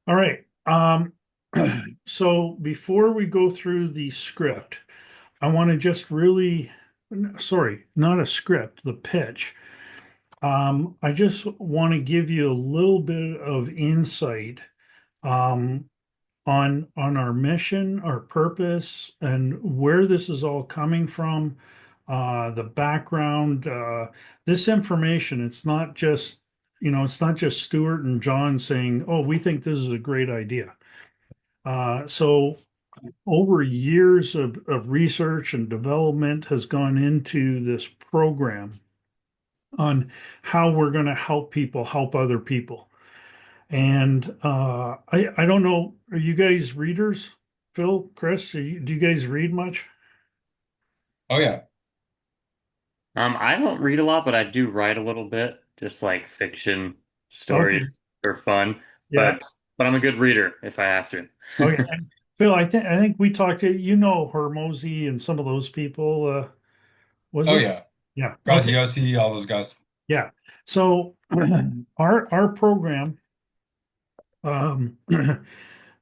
All right. So before we go through the script, I want to just really, sorry, not a script, the pitch. I just want to give you a little bit of insight um, on our mission, our purpose, and where this is all coming from, the background. This information, it's not just, it's not just Stuart and John saying, "Oh, we think this is a great idea." So over years of research and development has gone into this program on how we're going to help people help other people. And I don't know, are you guys readers? Phil, Chris, do you guys read much? Oh yeah. I don't read a lot, but I do write a little bit, just like fiction stories Okay. for fun. Yeah. But I'm a good reader if I have to. Okay. And Phil, I think we talked to Hermosi and some of those people. Was Oh it? yeah. Yeah. Okay. Graziosi, all those guys. Yeah. So our program, um,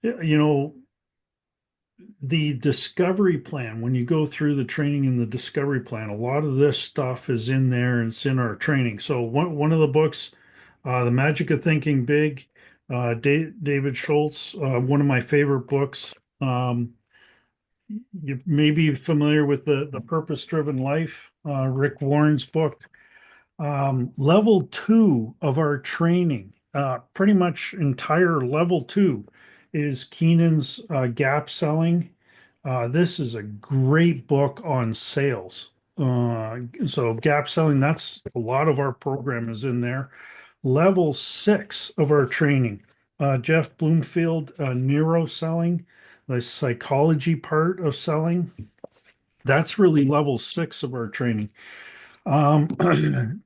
you know, the discovery plan, when you go through the training in the discovery plan, a lot of this stuff is in there and it's in our training. So one of the books, The Magic of Thinking Big, David Schultz, one of my favorite books. You may be familiar with the Purpose Driven Life, Rick Warren's book. Level two of our training, pretty much entire level two, is Keenan's gap selling. This is a great book on sales. So gap selling, that's a lot of our program is in there. Level six of our training, Jeff Bloomfield, neuro selling, the psychology part of selling. That's really level six of our training. Um,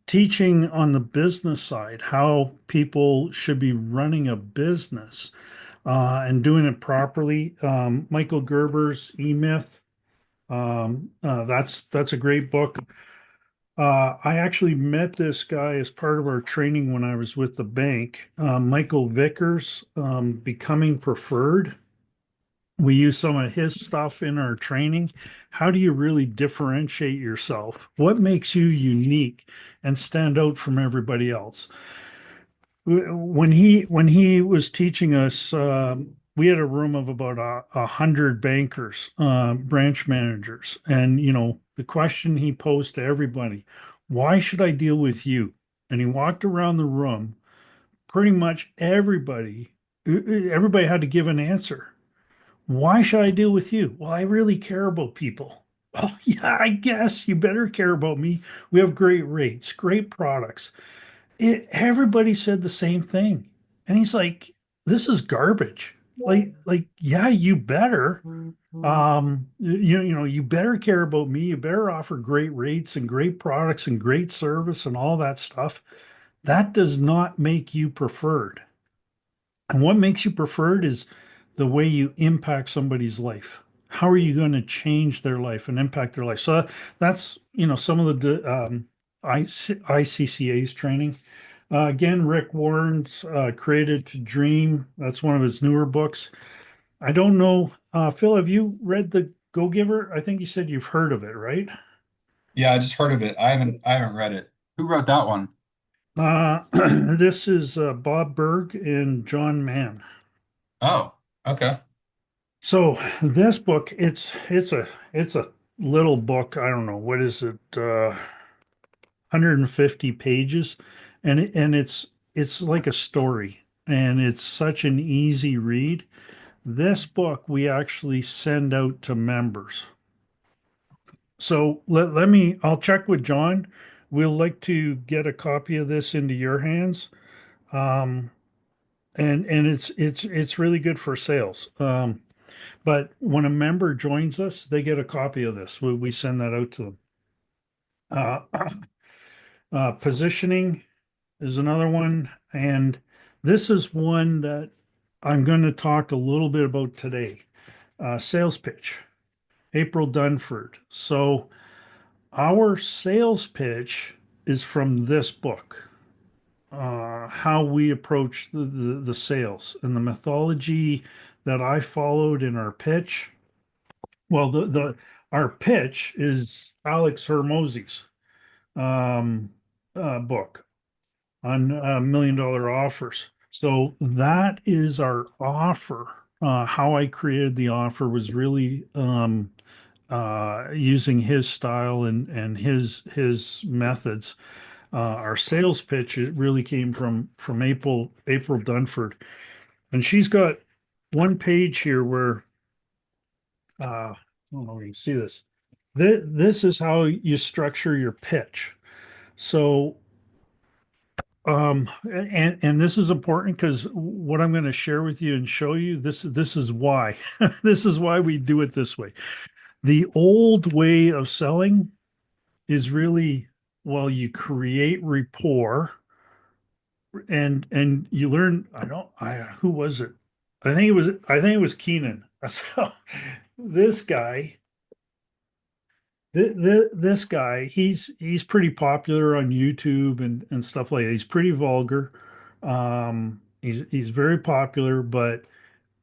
Teaching on the business side, how people should be running a business and doing it properly. Michael Gerber's E-Myth. That's a great book. I actually met this guy as part of our training when I was with the bank. Michael Vickers, Becoming Preferred. We use some of his stuff in our training. How do you really differentiate yourself? What makes you unique and stand out from everybody else? When he was teaching us, we had a room of about 100 bankers, branch managers, and the question he posed to everybody: "Why should I deal with you?" And he walked around the room. Pretty much everybody had to give an answer. Why should I deal with you? Well, I really care about people. Oh, yeah, I guess you better care about me. We have great rates, great products. Everybody said the same thing. And he's like, this is garbage. Yeah, you better. You better care about me. You better offer great rates and great products and great service and all that stuff. That does not make you preferred. And what makes you preferred is the way you impact somebody's life. How are you going to change their life and impact their life? So that's, some of the ICCA's training. Again, Rick Warren's Created to Dream. That's one of his newer books. I don't know, Phil, have you read The Go Giver? I think you said you've heard of it, right? Yeah, I just heard of it. I haven't read it. Who wrote that one? This is Bob Berg and John Mann. Oh, okay. So this book, it's a little book. I don't know, what is it, 150 pages, and it's like a story, and it's such an easy read. This book we actually send out to members. So I'll check with John. We'll like to get a copy of this into your hands. Um, and it's really good for sales. But when a member joins us, they get a copy of this. We send that out to them. Uh, Positioning is another one. And this is one that I'm going to talk a little bit about today. Sales pitch, April Dunford. So our sales pitch is from this book. how we approach the sales and the methodology that I followed in our pitch. Well, the our pitch is Alex Hermosi's um, book on $1 million offers. So that is our offer. How I created the offer was really using his style and his methods. Our sales pitch, it really came from April Dunford, and she's got one page here where I don't know if you can see this. This is how you structure your pitch. So and this is important because what I'm going to share with you and show you, this is why. This is why we do it this way. The old way of selling is really, well, you create rapport and you learn. I don't I Who was it? I think it was Keenan. So this guy, this guy, he's pretty popular on YouTube and stuff like that. He's pretty vulgar. He's very popular, but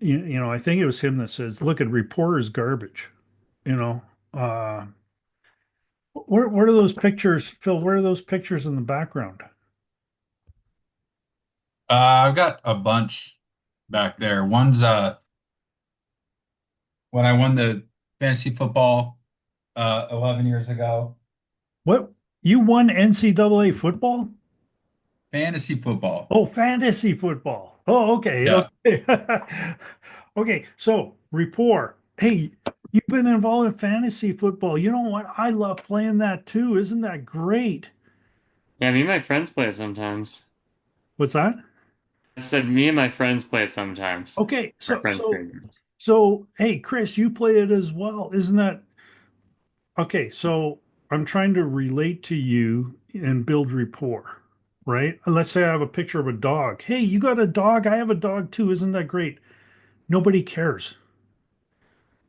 I think it was him that says, "Look at reporters garbage." You know, uh, where are those pictures, Phil? Where are those pictures in the background? I've got a bunch back there. One's when I won the fantasy football 11 years ago. What, you won NCAA football? Fantasy football. Oh, fantasy football. Oh, okay, Yeah. okay. Okay, so rapport. Hey, you've been involved in fantasy football. You know what? I love playing that too. Isn't that great? Yeah, me and my friends play it sometimes. What's that? I said me and my friends play it sometimes. Okay, My so friends so play games. so hey, Chris, you play it as well. Isn't that okay? So I'm trying to relate to you and build rapport, right? Let's say I have a picture of a dog. Hey, you got a dog? I have a dog too. Isn't that great? Nobody cares.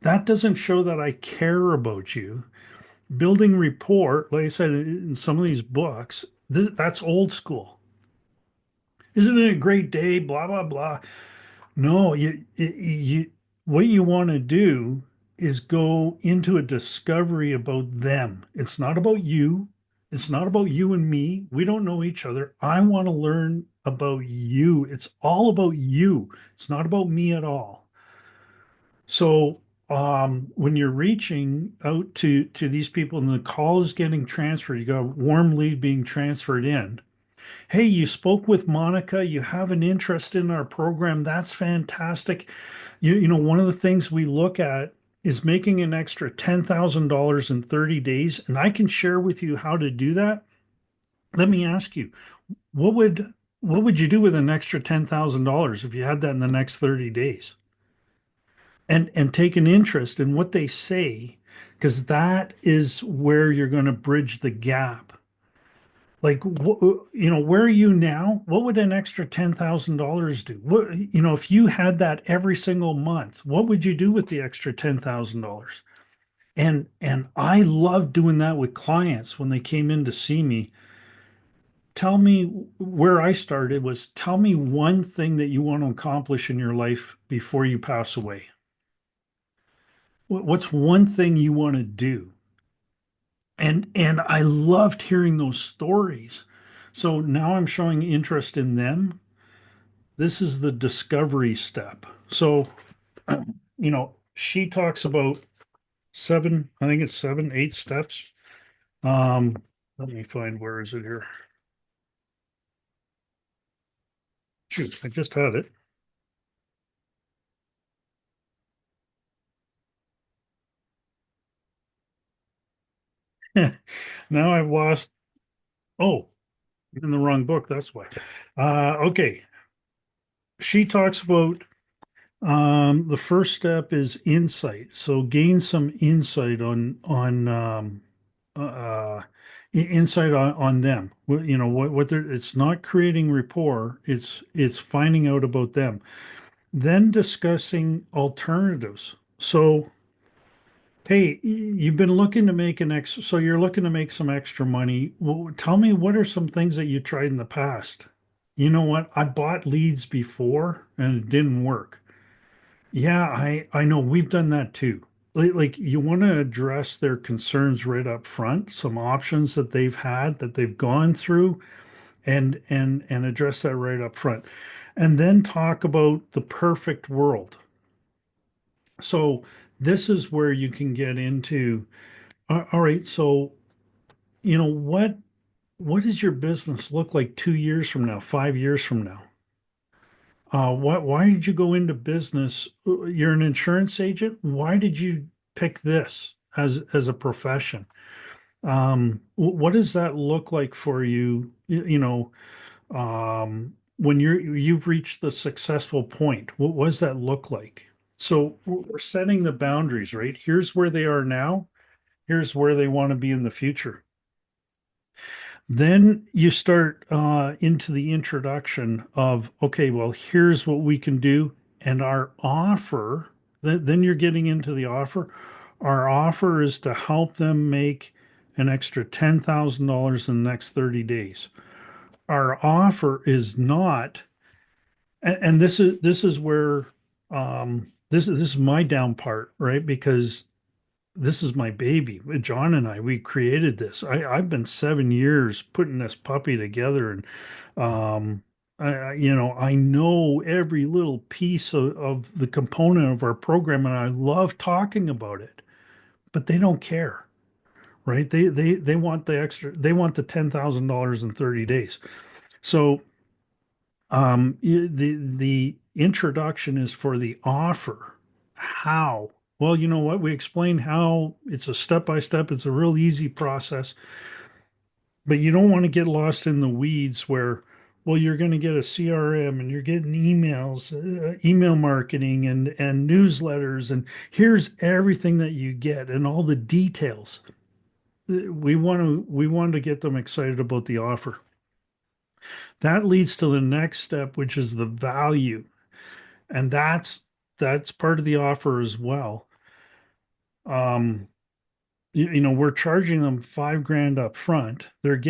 That doesn't show that I care about you. Building rapport, like I said in some of these books, that's old school. Isn't it a great day? Blah blah blah. No, what you want to do is go into a discovery about them. It's not about you. It's not about you and me. We don't know each other. I want to learn about you. It's all about you. It's not about me at all. So when you're reaching out to these people and the call is getting transferred, you got a warm lead being transferred in. Hey, you spoke with Monica. You have an interest in our program. That's fantastic. One of the things we look at is making an extra $10,000 in 30 days. And I can share with you how to do that. Let me ask you, what would what would you do with an extra $10,000 if you had that in the next 30 days? And take an interest in what they say, because that is where you're going to bridge the gap. Like, where are you now? What would an extra $10,000 do? If you had that every single month, what would you do with the extra $10,000? And I love doing that with clients when they came in to see me. Tell me, where I started was, tell me one thing that you want to accomplish in your life before you pass away. What's one thing you want to do? And I loved hearing those stories. So now I'm showing interest in them. This is the discovery step. So, she talks about seven, I think it's seven, 8 steps. Um, Let me find, where is it here? Shoot, I just had it. Now I've lost. Oh, in the wrong book. That's why. Okay. She talks about the first step is insight. So gain some insight uh, insight on them. What they're. It's not creating rapport. It's finding out about them. Then discussing alternatives. So, hey, you've been looking to make so you're looking to make some extra money. Well, tell me, what are some things that you tried in the past? you know what? I bought leads before and it didn't work. Yeah, I know we've done that too. Like you want to address their concerns right up front, some options that they've had that they've gone through and address that right up front. And then talk about the perfect world. So this is where you can get into, all right, so what does your business look like 2 years from now, 5 years from now? Why did you go into business? You're an insurance agent. Why did you pick this as a profession? What does that look like for you? When you've reached the successful point, what does that look like? So we're setting the boundaries, right? Here's where they are now. Here's where they want to be in the future. Then you start into the introduction of, okay, well, here's what we can do. And our offer, then you're getting into the offer. Our offer is to help them make an extra $10,000 in the next 30 days. Our offer is not, and this is where this is my down part, right? Because this is my baby. John and I, we created this. I've been 7 years putting this puppy together, and I know every little piece of the component of our program, and I love talking about it. But they don't care, right? They want the extra. They want the $10,000 in 30 days. So the introduction is for the offer. How? Well, you know what? We explain how it's a step by step. It's a real easy process, but you don't want to get lost in the weeds where, well, you're going to get a CRM and you're getting emails, email marketing and newsletters, and here's everything that you get and all the details. We want to get them excited about the offer. That leads to the next step, which is the value. And that's part of the offer as well. Um, we're charging them 5 grand up front. They're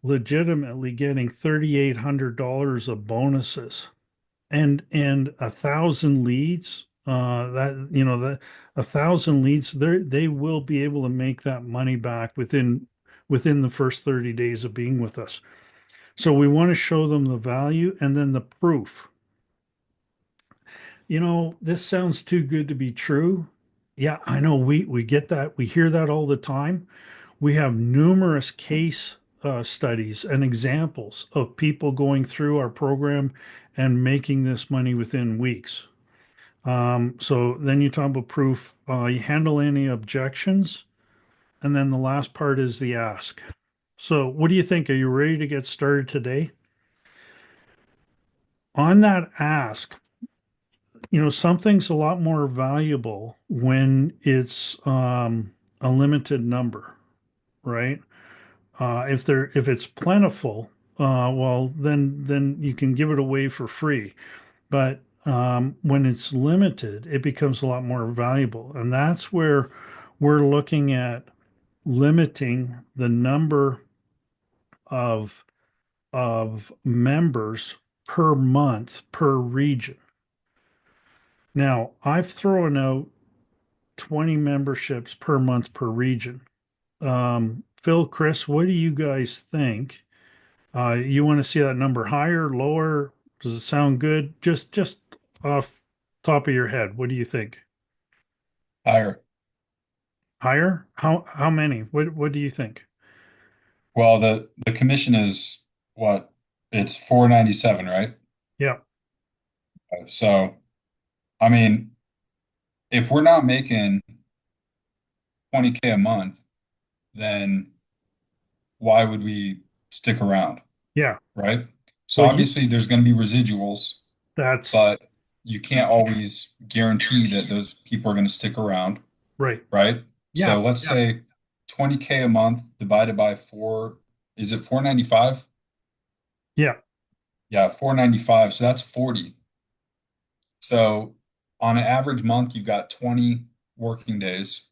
legitimately getting $3,800 of bonuses and 1,000 leads. That 1,000 leads, they will be able to make that money back within the first 30 days of being with us. So we want to show them the value and then the proof. This sounds too good to be true. Yeah, I know we get that. We hear that all the time. We have numerous case studies and examples of people going through our program and making this money within weeks. So then you talk about proof. You handle any objections, and then the last part is the ask. So what do you think? Are you ready to get started today? On that ask, something's a lot more valuable when it's a limited number, right? If it's plentiful, well, then you can give it away for free. But when it's limited, it becomes a lot more valuable, and that's where we're looking at limiting the number of members per month per region. Now, I've thrown out 20 memberships per month per region. Phil, Chris, what do you guys think? You want to see that number higher, lower? Does it sound good? Just off top of your head, what do you think? Higher. Higher? How many? What do you think? Well, the commission is what? It's 497, right? Yeah, So, I mean, if we're not making 20K a month, then why would we stick around, yeah. right? So Well, you obviously there's going to be residuals, that's but you can't always guarantee that those people are going to stick around, right. right? Yeah, So let's say 20K a month divided by four, is it 495? yeah, Yeah, 495. So that's 40. So on an average month, you've got 20 working days,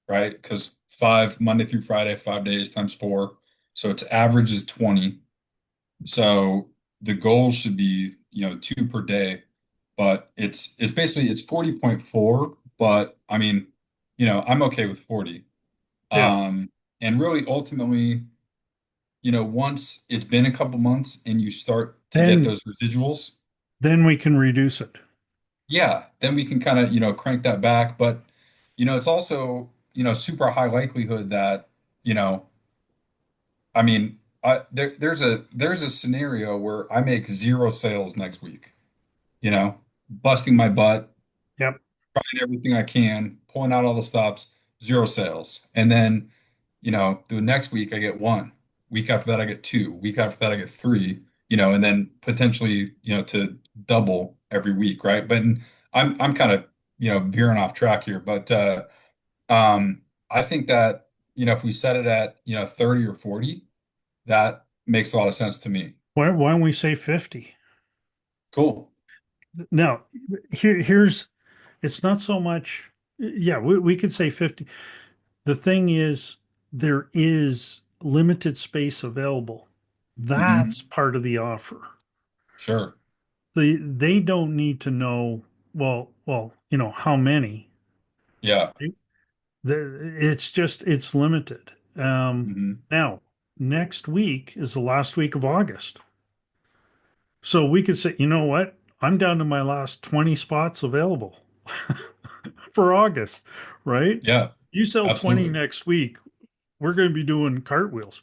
right? Because five, Monday through Friday, 5 days times four. So its average is 20. So the goal should be, two per day, but it's basically it's 40.4, but I mean, I'm okay with 40. Yeah. Um, and really ultimately, once it's been a couple months and you start to get Then those residuals, then we can reduce it. yeah, then we can kind of, crank that back. But, it's also, super high likelihood that, you know, I mean, there's a scenario where I make zero sales next week, busting my butt, Yep. trying everything I can, pulling out all the stops, zero sales. And then, the next week I get one. Week after that I get two. Week after that I get three, and then potentially, to double every week, right? But I'm kind of, veering off track here, but I think that, if we set it at, 30 or 40, that makes a lot of sense to me. Why don't we say 50? Cool. Now, here's it's not so much, yeah, we could say 50. The thing is, there is limited space available. Hmm. That's part of the offer. Sure. They don't need to know, how many. Yeah. It's just it's limited. Hmm. Now, next week is the last week of August. So we could say, you know what? I'm down to my last 20 spots available for August, right? Yeah, You sell 20 absolutely. next week, we're going to be doing cartwheels,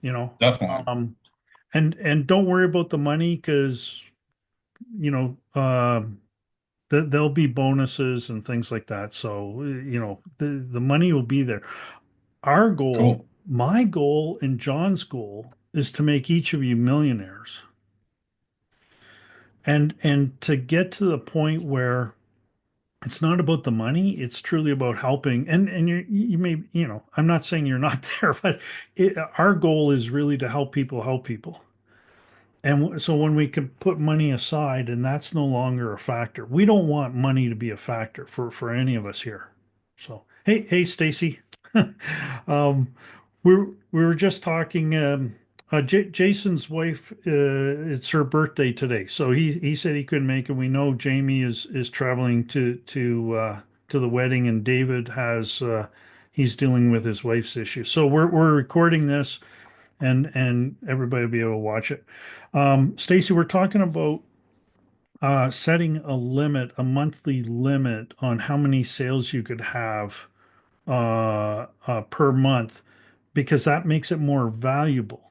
you know. Definitely. Um, and don't worry about the money because, you know, there'll be bonuses and things like that. So, the money will be there. Our goal, Cool. my goal and John's goal is to make each of you millionaires. And to get to the point where it's not about the money, it's truly about helping. And you may, I'm not saying you're not there, but our goal is really to help people help people. And so when we can put money aside and that's no longer a factor, we don't want money to be a factor for any of us here. So, hey, Stacy. Um, we were just talking. Jason's wife, it's her birthday today, so he said he couldn't make it. We know Jamie is traveling to the wedding, and David has he's dealing with his wife's issue. So we're recording this, and everybody will be able to watch it. Stacy, we're talking about setting a limit, a monthly limit on how many sales you could have per month, because that makes it more valuable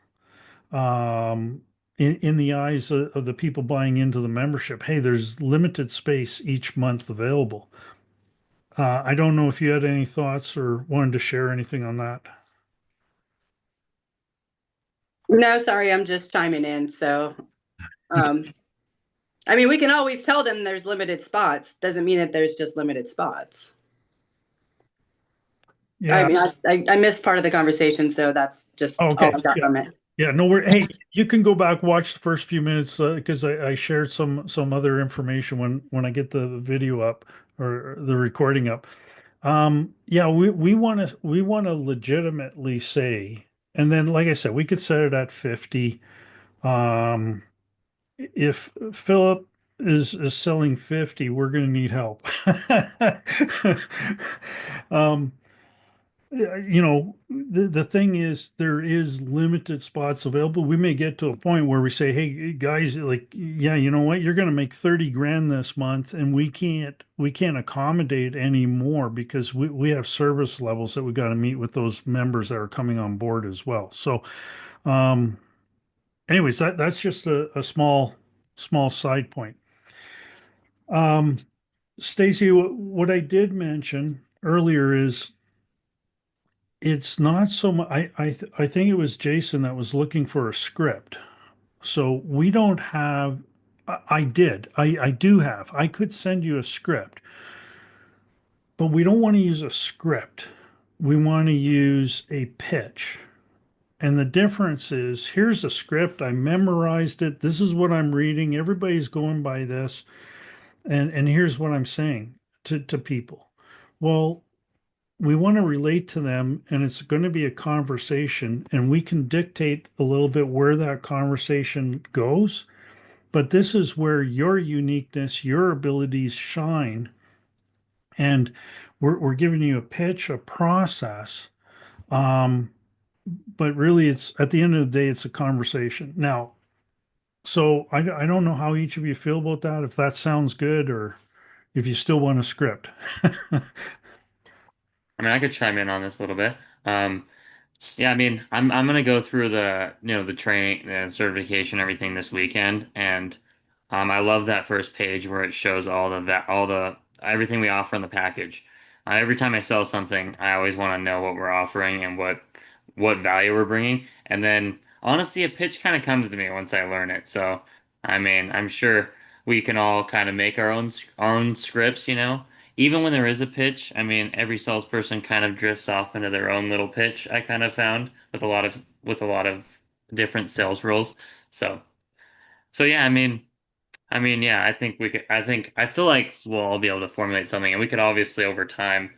in the eyes of the people buying into the membership. Hey, there's limited space each month available. I don't know if you had any thoughts or wanted to share anything on that. No, sorry, I'm just chiming in. So, um, I mean, we can always tell them there's limited spots. Doesn't mean that there's just limited spots. I Yeah. mean, I missed part of the conversation, so that's just Oh, all okay. I got Yeah. from it. Yeah. No worry. Hey, you can go back watch the first few minutes because I shared some other information when I get the video up or the recording up. Yeah, we want to legitimately say, and then like I said, we could set it at 50. Um, if Philip is selling 50, we're going to need help. Um, the thing is, there is limited spots available. We may get to a point where we say, hey, guys, like, yeah, you know what? You're going to make 30 grand this month, and we can't accommodate any more because we have service levels that we got to meet with those members that are coming on board as well. So, um, anyways, that's just a small side point. Um, Stacy, what I did mention earlier is it's not so much. I think it was Jason that was looking for a script. So we don't have. I did. I do have. I could send you a script, but we don't want to use a script. We want to use a pitch. And the difference is here's a script. I memorized it. This is what I'm reading. Everybody's going by this. And here's what I'm saying to people. Well, we want to relate to them, and it's going to be a conversation, and we can dictate a little bit where that conversation goes. but this is where your uniqueness, your abilities shine. And we're giving you a pitch, a process. Um, but really it's at the end of the day, it's a conversation. Now, so I don't know how each of you feel about that, if that sounds good or if you still want a script. I mean, I could chime in on this a little bit. Um, yeah, I mean, I'm gonna go through the the training, the certification, everything this weekend, and I love that first page where it shows all the everything we offer in the package. Every time I sell something, I always want to know what we're offering and what value we're bringing, and then honestly, a pitch kind of comes to me once I learn it. So, I mean, I'm sure we can all kind of make our own scripts, even when there is a pitch. I mean, every salesperson kind of drifts off into their own little pitch, I kind of found with a lot of different sales roles. So so yeah, yeah, I think we could. I feel like we'll all be able to formulate something, and we could obviously over time,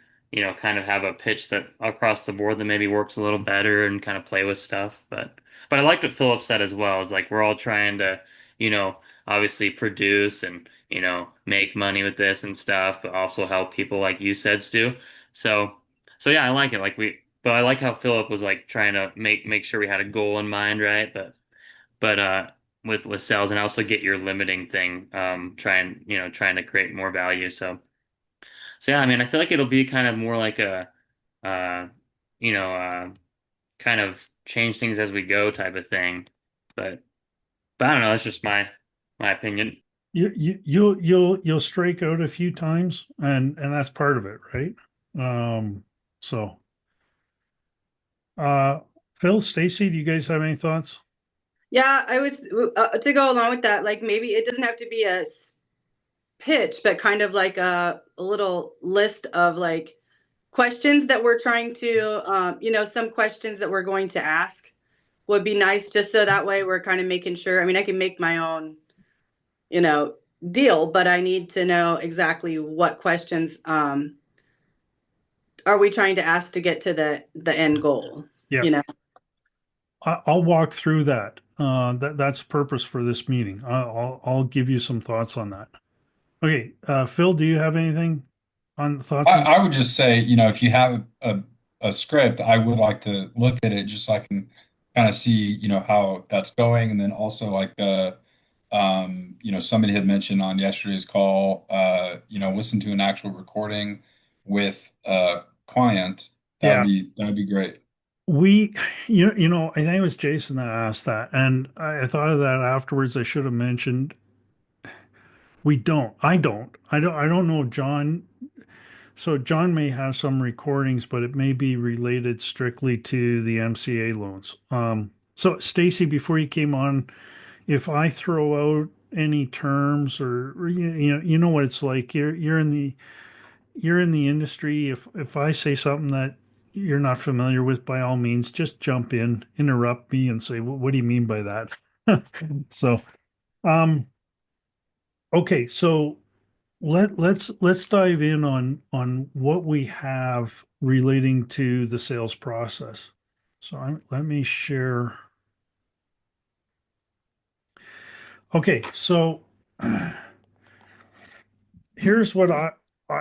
kind of have a pitch that across the board that maybe works a little better and kind of play with stuff. But I liked what Philip said as well. Is like we're all trying to, you know, obviously produce and make money with this and stuff, but also help people like you said, Stu. So so yeah, I like it. But I like how Philip was like trying to make sure we had a goal in mind, right? But with sales and also get your limiting thing trying to create more value. So yeah, I mean, I feel like it'll be kind of more like a uh you know uh kind of change things as we go type of thing. But but I don't know, that's just my opinion. You'll strike out a few times, and that's part of it, right? So uh Phil, Stacy, do you guys have any thoughts? Yeah, I was to go along with that. Like maybe it doesn't have to be a pitch, but kind of like a little list of like questions that we're trying to, some questions that we're going to ask would be nice, just so that way we're kind of making sure. I mean, I can make my own, you know, deal, but I need to know exactly what questions are we trying to ask to get to the end goal, Yeah, you know. I'll walk through that. That's the purpose for this meeting. I'll give you some thoughts on that. Okay, Phil, do you have anything on thoughts on? I would just say, if you have a script, I would like to look at it just so I can kind of see, how that's going. And then also like, somebody had mentioned on yesterday's call, listen to an actual recording with a client. Yeah, That'd be great. we, I think it was Jason that asked that, and I thought of that afterwards. I should have mentioned we don't. I don't know, John. So John may have some recordings, but it may be related strictly to the MCA loans. So Stacy, before you came on, if I throw out any terms or you know what it's like. You're in the industry. If I say something that you're not familiar with, by all means, just jump in, interrupt me, and say, "What do you mean by that?" So, um, okay, so let's dive in on what we have relating to the sales process. So let me share. Okay, so here's what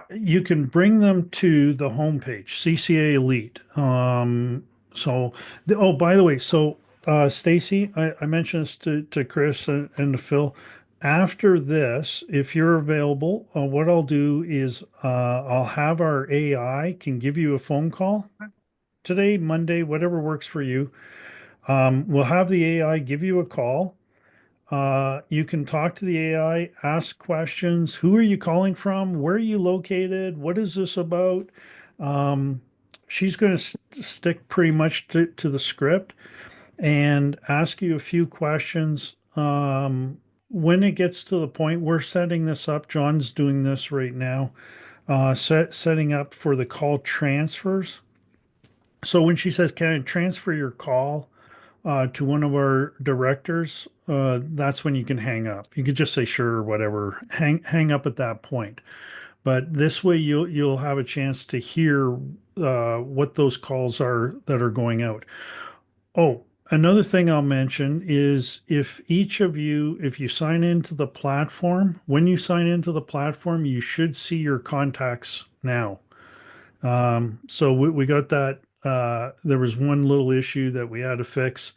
you can bring them to the homepage, CCA Elite. Oh, by the way, so Stacy, I mentioned this to Chris and to Phil. After this, if you're available, what I'll do is I'll have our AI can give you a phone call today, Monday, whatever works for you. We'll have the AI give you a call. You can talk to the AI, ask questions. Who are you calling from? Where are you located? What is this about? Um, she's going to stick pretty much to the script and ask you a few questions. When it gets to the point, we're setting this up. John's doing this right now, setting up for the call transfers. So when she says, "Can I transfer your call?" To one of our directors, that's when you can hang up. You could just say sure or whatever, hang up at that point. But this way, you'll have a chance to hear what those calls are that are going out. Oh, Another thing I'll mention is if each of you, if you sign into the platform, when you sign into the platform, you should see your contacts now. So we got that. There was one little issue that we had to fix.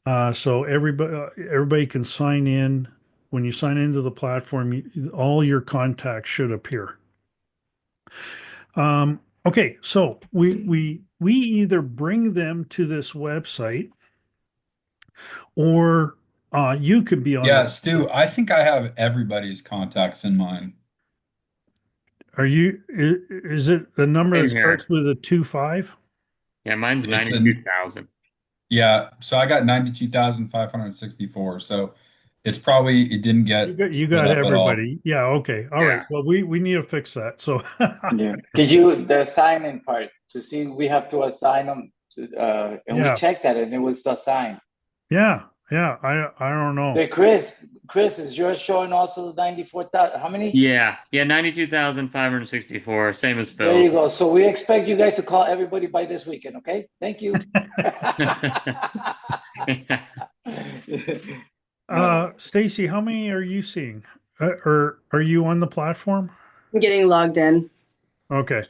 So everybody can sign in. When you sign into the platform, all your contacts should appear. Okay, so we either bring them to this website or you could be on Yeah, the. Stu, I think I have everybody's contacts in mind. Are you? Is it the number that Same starts here. with a 25? Yeah, mine's It's an 92,000. Yeah, so I got 92,564. So it's probably it didn't You get got split up at all. everybody. Yeah, okay. All right. Yeah. Well, we need to fix that. So Yeah. Did you the sign-in part to see we have to assign them to, and we yeah, checked that and it was assigned. yeah. I don't know. Hey, Chris, is yours showing also the 94,000? How many? Yeah, 92,564, same as There you Phil's. go. So we expect you guys to call everybody by this weekend, okay? Thank you. No. Stacy, how many are you seeing? Or are you on the platform? I'm getting logged in. Okay.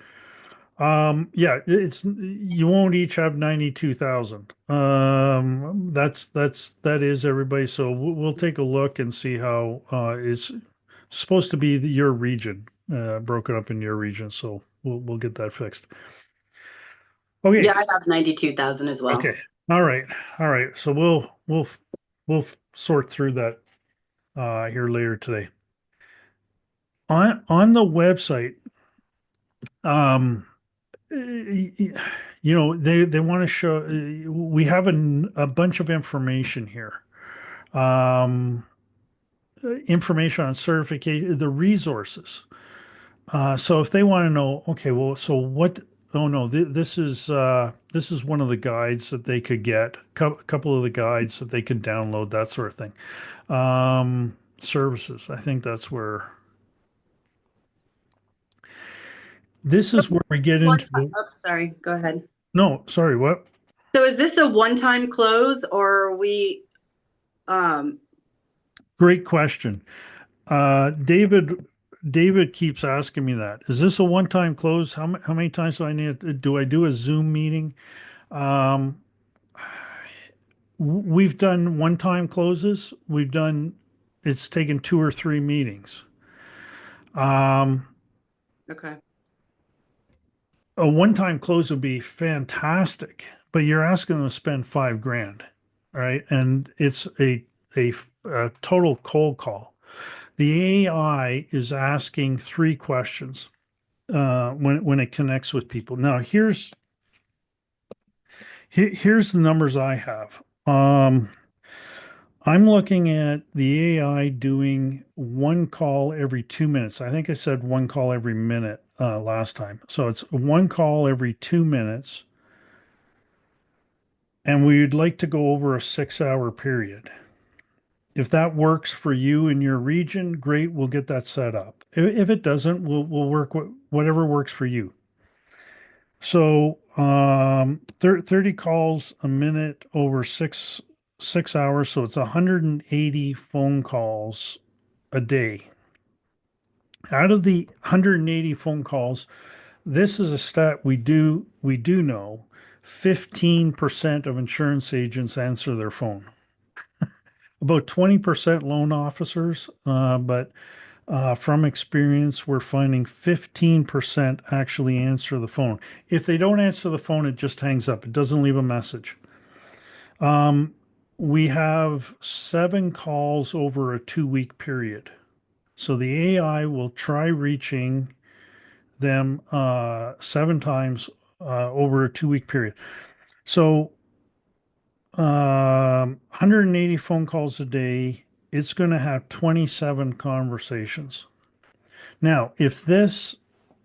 Yeah, it's you won't each have 92,000. That is everybody. So we'll take a look and see how it's supposed to be your region, broken up in your region. So we'll get that fixed. Okay. Yeah, I have 92,000 as well. Okay. All right. All right. So we'll sort through that here later today. On the website, um, you know, they want to show we have a bunch of information here. Um, Information on certification, the resources. So if they want to know, okay, well, so what? Oh no, this is one of the guides that they could get. A couple of the guides that they could download, that sort of thing. Services. I think that's where this is where we get into the. Oh, sorry. Go ahead. No, sorry, what? So is this a one-time close or are we Great question. David keeps asking me that. Is this a one-time close? How many times do I do a Zoom meeting? Um, we've done one-time closes. It's taken 2 or 3 meetings. okay. A one-time close would be fantastic, but you're asking them to spend 5 grand, right? And it's a total cold call. The AI is asking 3 questions when it connects with people. Now, here's the numbers I have. I'm looking at the AI doing one call every 2 minutes. I think I said one call every minute last time. So it's one call every 2 minutes. And we'd like to go over a 6 hour period. If that works for you in your region, great, we'll get that set up. If it doesn't, we'll work with whatever works for you. So 30 calls a minute over 6 hours. So it's 180 phone calls a day. Out of the 180 phone calls, this is a stat we do know 15% of insurance agents answer their phone. About 20% loan officers, but from experience, we're finding 15% actually answer the phone. If they don't answer the phone, it just hangs up. It doesn't leave a message. We have 7 calls over a 2 week period. So the AI will try reaching them 7 times over a 2 week period. So 180 phone calls a day. It's going to have 27 conversations. Now, if this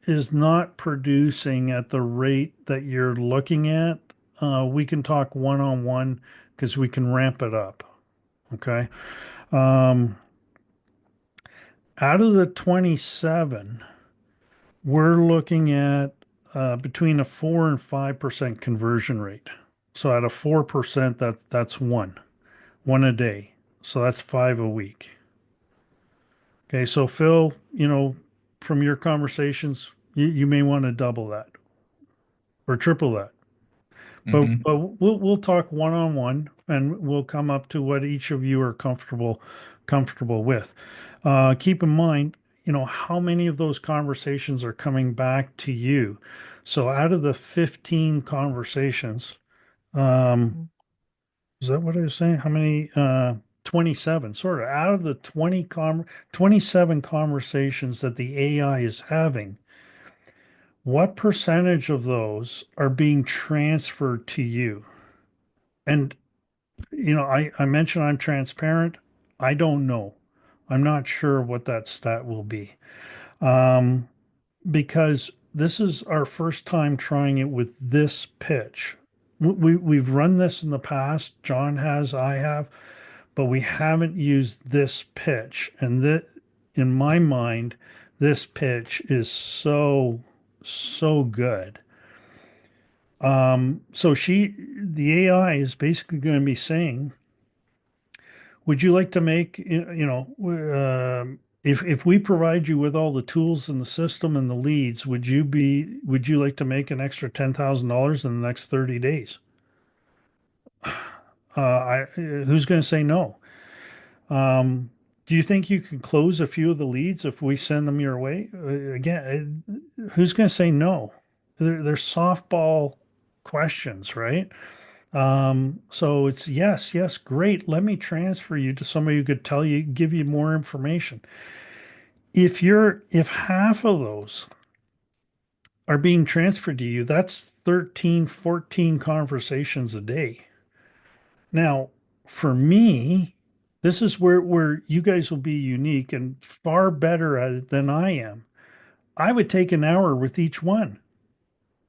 is not producing at the rate that you're looking at, we can talk one on one because we can ramp it up. Okay. Um, Out of the 27, we're looking at between a 4 and 5% conversion rate. So at a 4%, that's one a day. So that's five a week. Okay, so Phil, from your conversations, you may want to double that or triple that. But Hmm. we'll talk one on one, and we'll come up to what each of you are comfortable with. Keep in mind, how many of those conversations are coming back to you. So out of the 15 conversations, um, is that what I was saying? How many? 27. Sort of out of the 27 conversations that the AI is having, what percentage of those are being transferred to you? And I mentioned I'm transparent. I don't know. I'm not sure what that stat will be. Um, because this is our first time trying it with this pitch. We've run this in the past. John has, I have, but we haven't used this pitch. And that, in my mind, this pitch is so good. So the AI is basically going to be saying, would you like to make, if we provide you with all the tools and the system and the leads, would you like to make an extra $10,000 in the next 30 days? Who's going to say no? Do you think you can close a few of the leads if we send them your way? Again, who's going to say no? They're softball questions, right? So it's yes, yes, great. Let me transfer you to somebody who could give you more information. If half of those are being transferred to you, that's 13, 14 conversations a day. Now, for me, this is where you guys will be unique and far better at it than I am. I would take an hour with each one.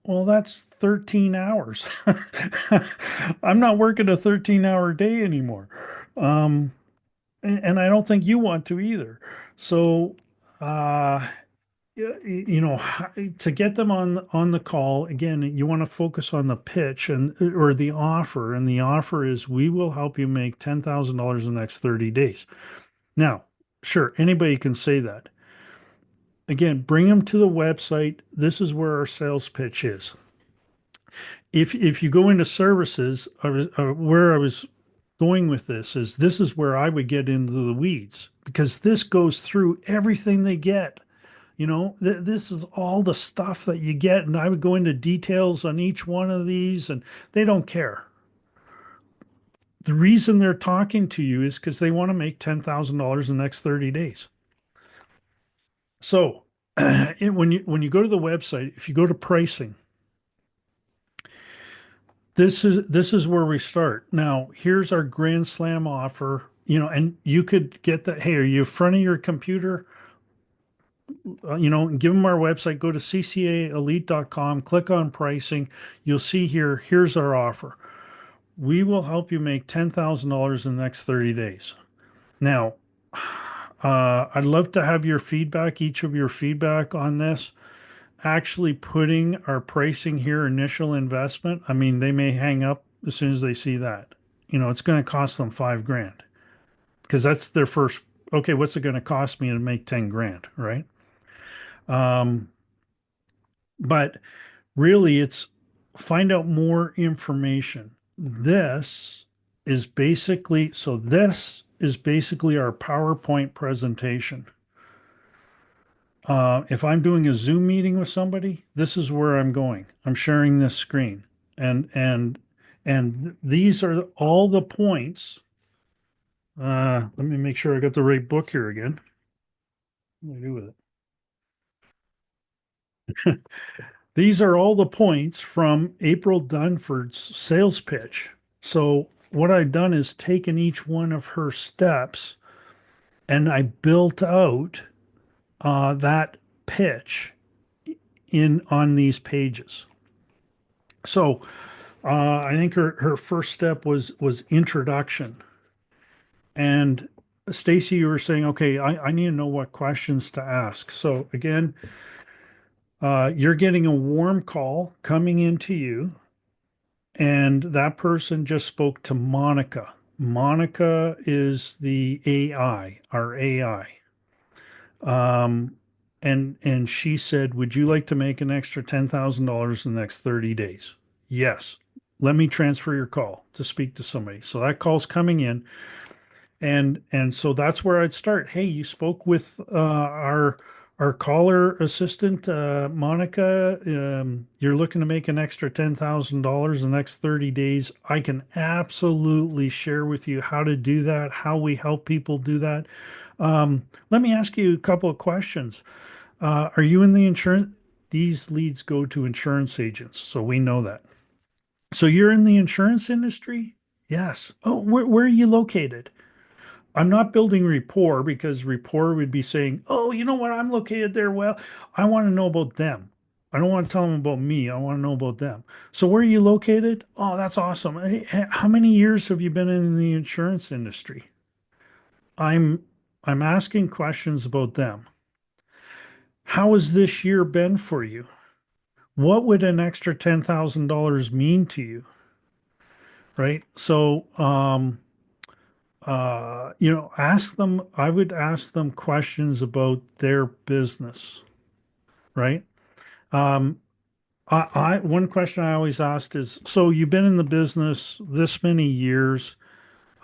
Well, that's 13 hours. I'm not working a 13-hour day anymore. Um, and I don't think you want to either. So, uh, to get them on the call again, you want to focus on the pitch and or the offer, and the offer is we will help you make $10,000 in the next 30 days. Now, sure, anybody can say that. Again, bring them to the website. This is where our sales pitch is. If you go into services, where I was going with this is where I would get into the weeds because this goes through everything they get. This is all the stuff that you get, and I would go into details on each one of these, and they don't care. The reason they're talking to you is because they want to make $10,000 in the next 30 days. So, when you go to the website, if you go to pricing, this is where we start. Now, here's our Grand Slam offer, and you could get that. Hey, are you in front of your computer? Give them our website, go to ccaelite.com, click on pricing. You'll see here's our offer. We will help you make $10,000 in the next 30 days. Now, I'd love to have your feedback, each of your feedback on this. Actually putting our pricing here, initial investment. I mean, they may hang up as soon as they see that. It's going to cost them $5,000 because that's their first. Okay, what's it going to cost me to make 10 grand, right? Um, but really, it's find out more information. This is basically our PowerPoint presentation. If I'm doing a Zoom meeting with somebody, this is where I'm going. I'm sharing this screen, and these are all the points. Let me make sure I got the right book here again. What do I do with it? These are all the points from April Dunford's sales pitch. So what I've done is taken each one of her steps and I built out that pitch in on these pages. So I think her first step was introduction. And Stacy, you were saying, okay, I need to know what questions to ask. So again, you're getting a warm call coming into you. And that person just spoke to Monica. Monica is the AI, our AI. Um, and she said, "Would you like to make an extra $10,000 in the next 30 days?" Yes. Let me transfer your call to speak to somebody. So that call's coming in. And so that's where I'd start. Hey, you spoke with our caller assistant, Monica. You're looking to make an extra $10,000 in the next 30 days. I can absolutely share with you how to do that, how we help people do that. Let me ask you a couple of questions. Are you in the insurance? These leads go to insurance agents, so we know that. So you're in the insurance industry? Yes. Oh, where are you located? I'm not building rapport because rapport would be saying, "Oh, you know what? I'm located there." Well, I want to know about them. I don't want to tell them about me. I want to know about them. So where are you located? Oh, that's awesome. Hey, how many years have you been in the insurance industry? I'm I'm asking questions about them. How has this year been for you? What would an extra $10,000 mean to you? Right? So, ask them, I would ask them questions about their business, right? Um, one question I always asked is, so you've been in the business this many years.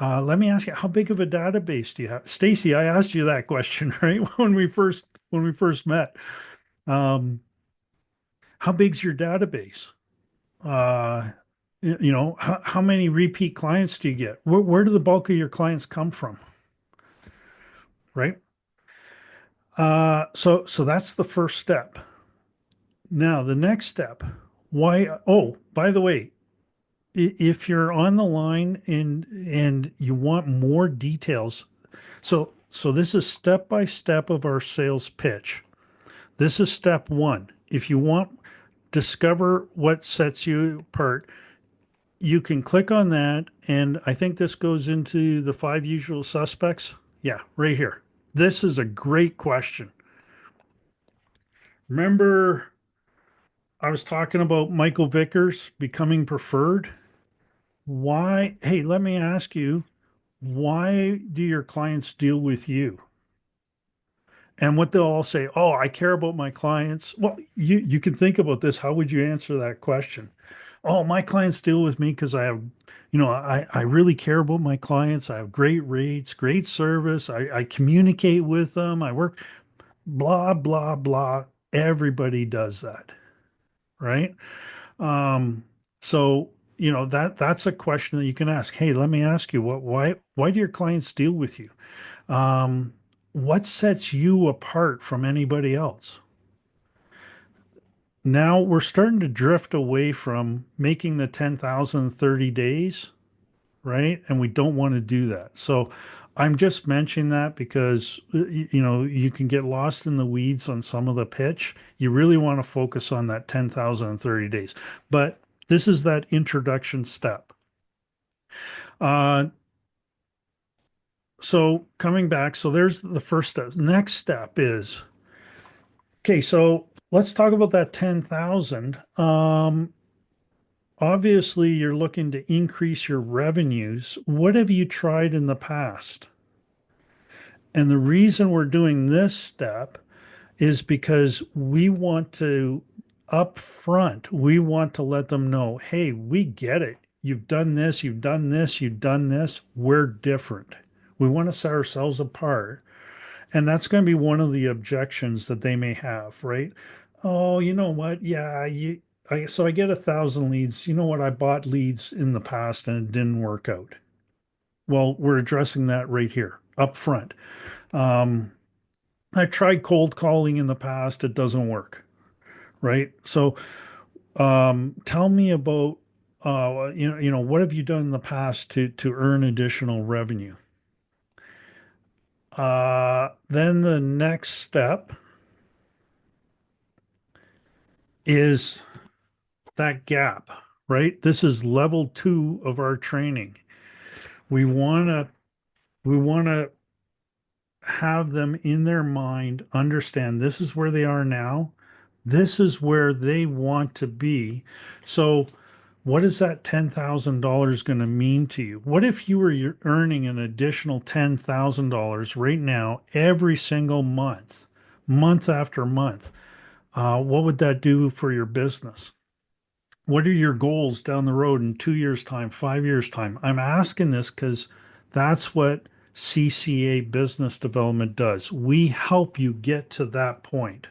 Let me ask you, how big of a database do you have? Stacy, I asked you that question, right? When we first met. Um, how big's your database? Uh, how many repeat clients do you get? Where do the bulk of your clients come from? Right? So that's the first step. Now, the next step, why? Oh, by the way, if you're on the line and you want more details, so this is step by step of our sales pitch. This is step one. If you want discover what sets you apart, you can click on that, and I think this goes into the five usual suspects. Yeah, right here. This is a great question. Remember I was talking about Michael Vickers becoming preferred. Why? Hey, let me ask you, why do your clients deal with you? And what they'll all say, oh, I care about my clients. Well, you can think about this. How would you answer that question? Oh, my clients deal with me because I really care about my clients. I have great rates, great service. I communicate with them. I work, blah, blah, blah. Everybody does that, right? Um, so that's a question that you can ask. Hey, let me ask you, why do your clients deal with you? Um, what sets you apart from anybody else? Now we're starting to drift away from making the 10,000 30 days, right? And we don't want to do that. So I'm just mentioning that because you can get lost in the weeds on some of the pitch. You really want to focus on that 10,000 30 days. But this is that introduction step. Uh, so coming back, so there's the first step. Next step is, okay, so let's talk about that 10,000. Obviously, you're looking to increase your revenues. What have you tried in the past? And the reason we're doing this step is because we want to up front, we want to let them know, hey, we get it. You've done this, you've done this, you've done this. We're different. We want to set ourselves apart. And that's going to be one of the objections that they may have, right? Oh, you know what? Yeah, so I get 1,000 leads. You know what? I bought leads in the past and it didn't work out. Well, we're addressing that right here up front. Um, I tried cold calling in the past. It doesn't work, right? So, tell me about, what have you done in the past to earn additional revenue? Then the next step is that gap, right? This is level two of our training. We want to we want to have them in their mind understand this is where they are now. This is where they want to be. So What is that $10,000 going to mean to you? What if you were earning an additional $10,000 right now every single month, month after month? What would that do for your business? What are your goals down the road in 2 years' time, 5 years' time? I'm asking this because that's what CCA business development does. We help you get to that point,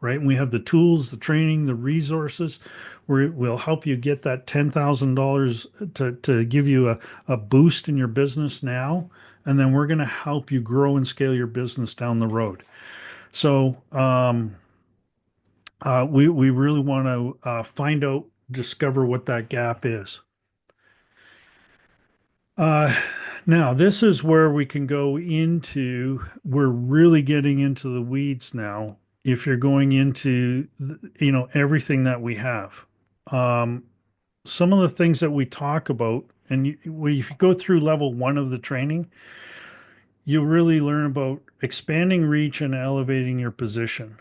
right? And we have the tools, the training, the resources. We'll help you get that $10,000 to give you a boost in your business now. And then we're going to help you grow and scale your business down the road. So, we really want to find out, discover what that gap is. Uh, Now, this is where we can go into, we're really getting into the weeds now. If you're going into, everything that we have, um, some of the things that we talk about, and if you go through level one of the training, you'll really learn about expanding reach and elevating your position,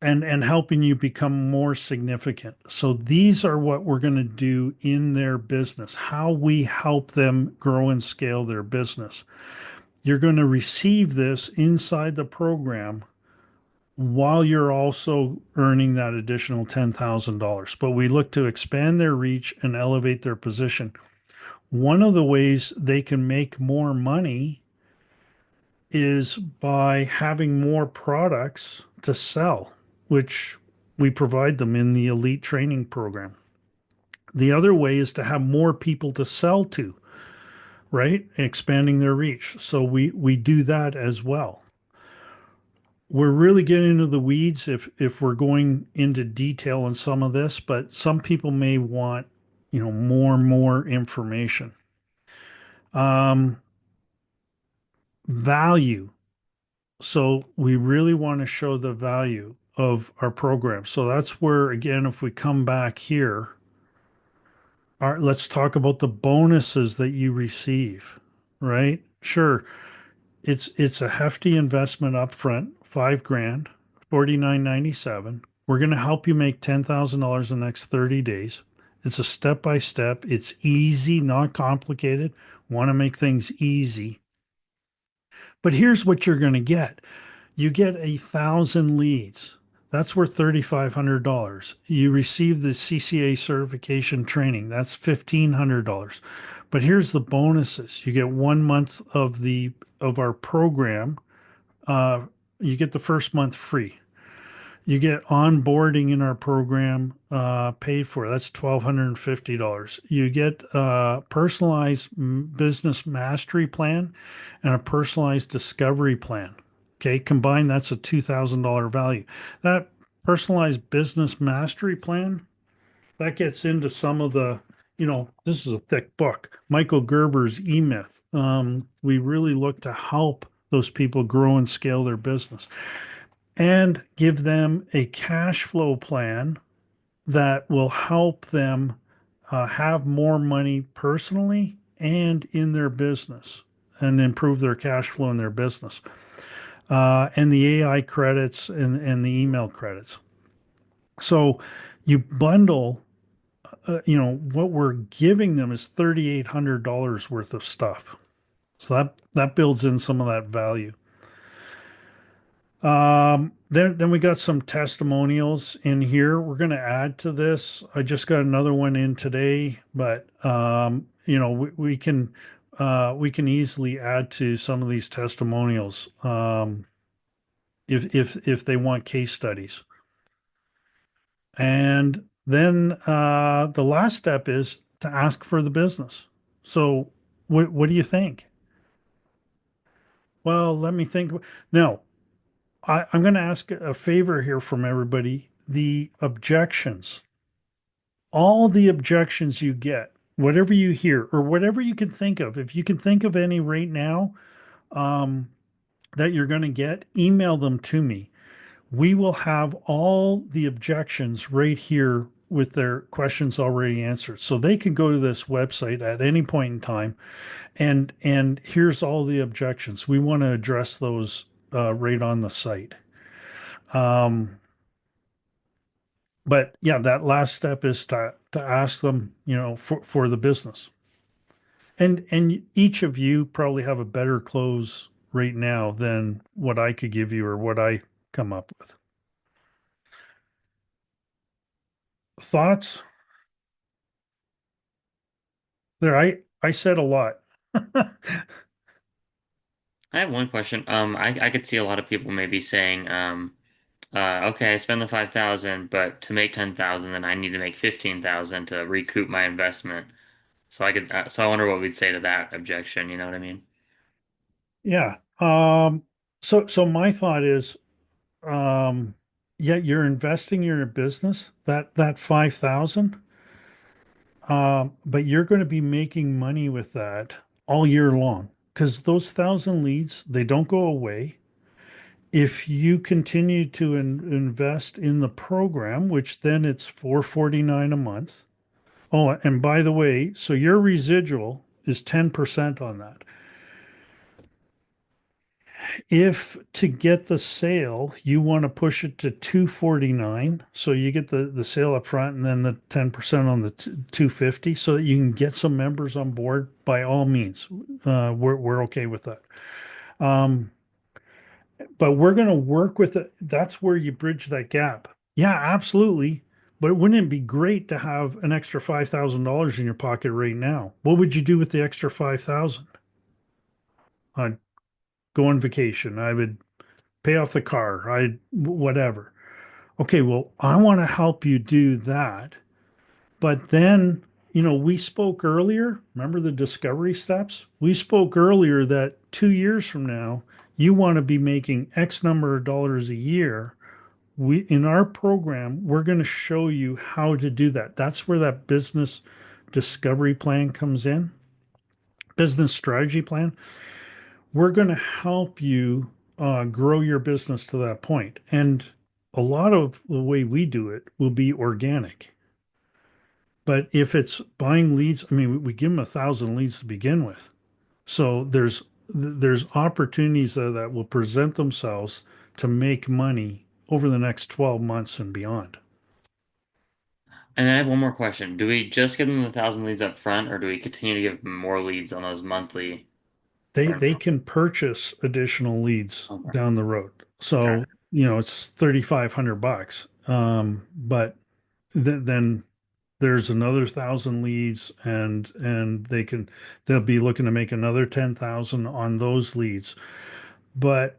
and helping you become more significant. So these are what we're going to do in their business, how we help them grow and scale their business. You're going to receive this inside the program while you're also earning that additional $10,000. But we look to expand their reach and elevate their position. One of the ways they can make more money is by having more products to sell, which we provide them in the elite training program. The other way is to have more people to sell to, right? Expanding their reach. So we do that as well. We're really getting into the weeds if we're going into detail on some of this, but some people may want, more information. Value. So we really want to show the value of our program. So that's where, again, if we come back here, let's talk about the bonuses that you receive, right? Sure, it's a hefty investment up front, 5 grand, 49.97. We're going to help you make $10,000 in the next 30 days. It's a step by step. It's easy, not complicated. Want to make things easy. But here's what you're going to get. You get 1,000 leads. That's worth $3,500. You receive the CCA certification training. That's $1,500. But here's the bonuses. You get 1 month of our program. You get the first month free. You get onboarding in our program paid for. That's $1,250. You get a personalized business mastery plan and a personalized discovery plan. Okay, combined, that's a $2,000 value. That personalized business mastery plan, that gets into some of the, this is a thick book. Michael Gerber's E-Myth. We really look to help those people grow and scale their business and give them a cash flow plan that will help them have more money personally and in their business and improve their cash flow in their business. And the AI credits and the email credits. So you bundle, what we're giving them is $3,800 worth of stuff. So that builds in some of that value. Then we got some testimonials in here. We're going to add to this. I just got another one in today, but we can easily add to some of these testimonials if they want case studies. And then the last step is to ask for the business. So what do you think? Well, let me think. Now, I'm going to ask a favor here from everybody. The objections, all the objections you get, whatever you hear or whatever you can think of, if you can think of any right now that you're going to get, email them to me. We will have all the objections right here with their questions already answered. So they can go to this website at any point in time and here's all the objections. We want to address those right on the site. But yeah, that last step is to to ask them, for the business. And each of you probably have a better close right now than what I could give you or what I come up with. Thoughts? There, I said a lot. I have one question. I could see a lot of people maybe saying, okay, I spend the 5,000, but to make 10,000, then I need to make 15,000 to recoup my investment. So I wonder what we'd say to that objection. You know what I mean? Yeah. So my thought is, um, yeah, you're investing in your business, that 5,000, but you're going to be making money with that all year long because those 1,000 leads, they don't go away. If you continue to invest in the program, which then it's 449 a month. Oh, and by the way, so your residual is 10% on that. If to get the sale, you want to push it to 249, so you get the sale up front and then the 10% on the 250 so that you can get some members on board, by all means. We're okay with that. Um, but we're going to work with it. That's where you bridge that gap. Yeah, absolutely. But wouldn't it be great to have an extra $5,000 in your pocket right now? What would you do with the extra 5,000? I'd go on vacation. I would pay off the car. Whatever. Okay, well, I want to help you do that. But then, we spoke earlier. Remember the discovery steps? We spoke earlier that 2 years from now, you want to be making X number of dollars a year. In our program, we're going to show you how to do that. That's where that business discovery plan comes in, business strategy plan. We're going to help you grow your business to that point. And a lot of the way we do it will be organic. But if it's buying leads, I mean, we give them 1,000 leads to begin with. So there's opportunities that will present themselves to make money over the next 12 months and beyond. And then I have one more question. Do we just give them the 1,000 leads up front, or do we continue to give them more leads on those monthly burn? They can purchase additional leads Okay, down the road. got So, it's $3,500. But then there's another 1,000 leads and they'll be looking to make another 10,000 on those leads. But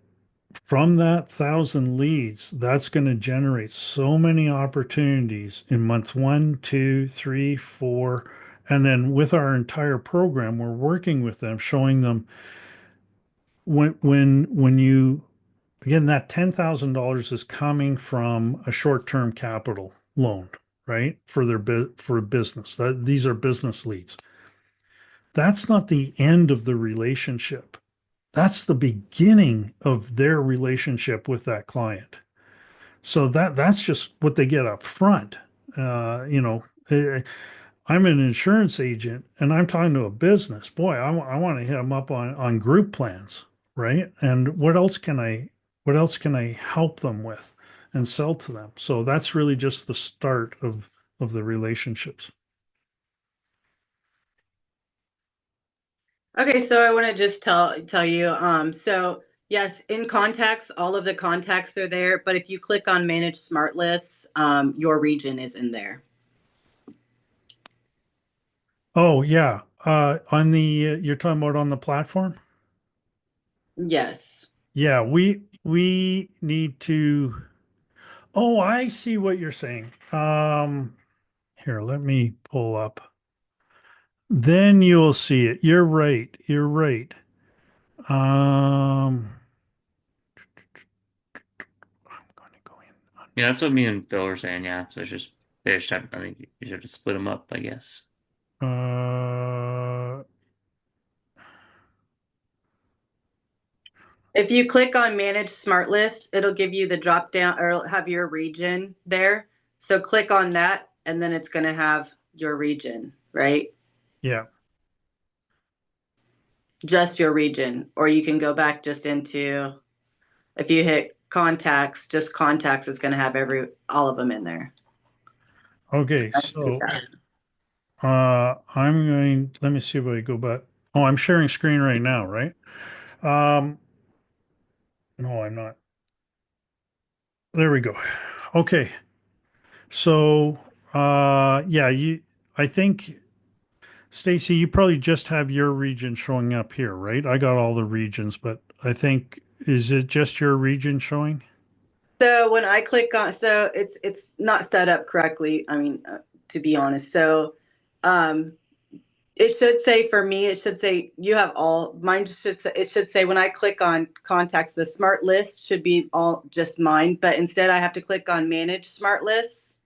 from that 1,000 leads, that's going to generate so many opportunities in month 1, 2, 3, 4. And then with our entire program, we're working with them, showing them when you again, that $10,000 is coming from a short-term capital loan, right? For business. These are business leads. That's not the end of the relationship. That's the beginning of their relationship with that client. So that's just what they get up front. Uh, you know, eh, I'm an insurance agent and I'm talking to a business. Boy, I want to hit them up on group plans, right? And what else can I help them with and sell to them? So that's really just the start of the relationships. Okay, so I want to just tell you, so yes, in contacts, all of the contacts are there, but if you click on Manage Smart Lists, your region is in there. Oh yeah, on the you're talking about on the platform? Yes. Yeah, we need to. Oh, I see what you're saying. Here, let me pull up. Then you'll see it. You're right. You're right. I'm going to go in. Yeah, that's what me and Phil were saying. Yeah, so it's just I think you should just split them up, I guess. Uh, If you click on Manage Smart Lists, it'll give you the drop down or it'll have your region there. So click on that, and then it's going to have your region, right? yeah. Just your region. Or you can go back just into, if you hit contacts, just contacts is going to have all of them in there. Okay. Do So that. let me see if I go back. Oh, I'm sharing screen right now, right? Um, no, I'm not. There we go. Okay. So, yeah, I think, Stacy, you probably just have your region showing up here, right? I got all the regions, but I think, is it just your region showing? So when I click on, so it's not set up correctly. I mean, to be honest. So, um, it should say for me, it should say you have all. Mine should say, it should say when I click on contacts, the smart list should be all just mine. But instead, I have to click on manage smart lists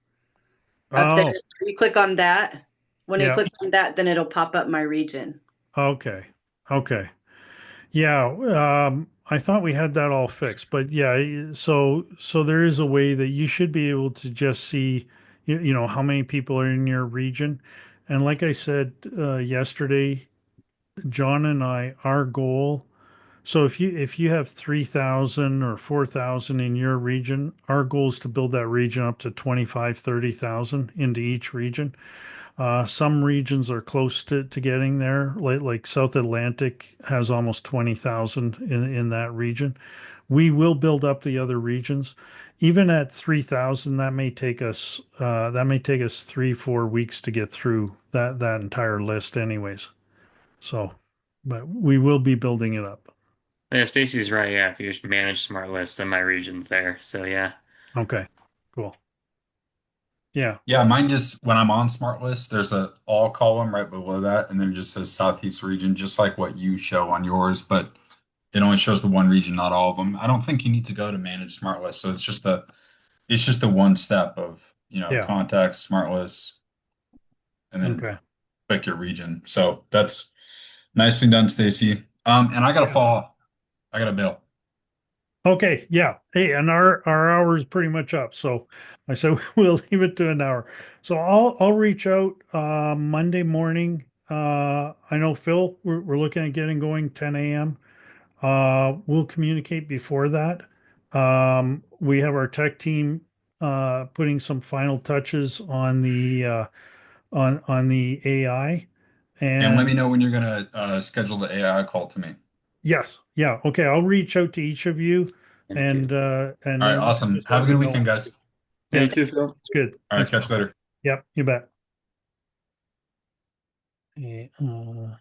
up there. Oh, You click on that. When you yeah. click on that, then it'll pop up my region. Okay. Okay. Yeah, I thought we had that all fixed, but yeah, so there is a way that you should be able to just see, how many people are in your region. And like I said yesterday, John and I, our goal. So if you have 3,000 or 4,000 in your region, our goal is to build that region up to 25, 30,000 into each region. Some regions are close to getting there, like South Atlantic has almost 20,000 in that region. We will build up the other regions. Even at 3,000, that may take us 3, 4 weeks to get through that entire list anyways. So, but we will be building it up. Yeah, Stacy's right. Yeah, if you just manage smart lists, then my region's there. So yeah. Okay, cool. Yeah. Yeah, mine just when I'm on Smart List, there's a all column right below that, and then it just says Southeast region, just like what you show on yours, but it only shows the one region, not all of them. I don't think you need to go to manage Smart List, so it's just the one step of, Yeah. contacts, Smart Lists, and then Okay. pick your region. So that's nicely done, Stacy. And I gotta Yeah. fall off. I got a bill. Okay, yeah. Hey, and our hour is pretty much up. So I said we'll leave it to an hour. So I'll reach out Monday morning. I know Phil, we're looking at getting going 10 a.m. We'll communicate before that. We have our tech team putting some final touches on the AI. And let me And know when you're gonna schedule the AI call to me. yes, yeah, okay. I'll reach out to each of you Thank you. and All right, then awesome. just Have let a me good know. weekend, guys. Yeah, Yeah, you too, Phil. it's good. All right, Thanks. catch you later. Yep, you bet. Yeah,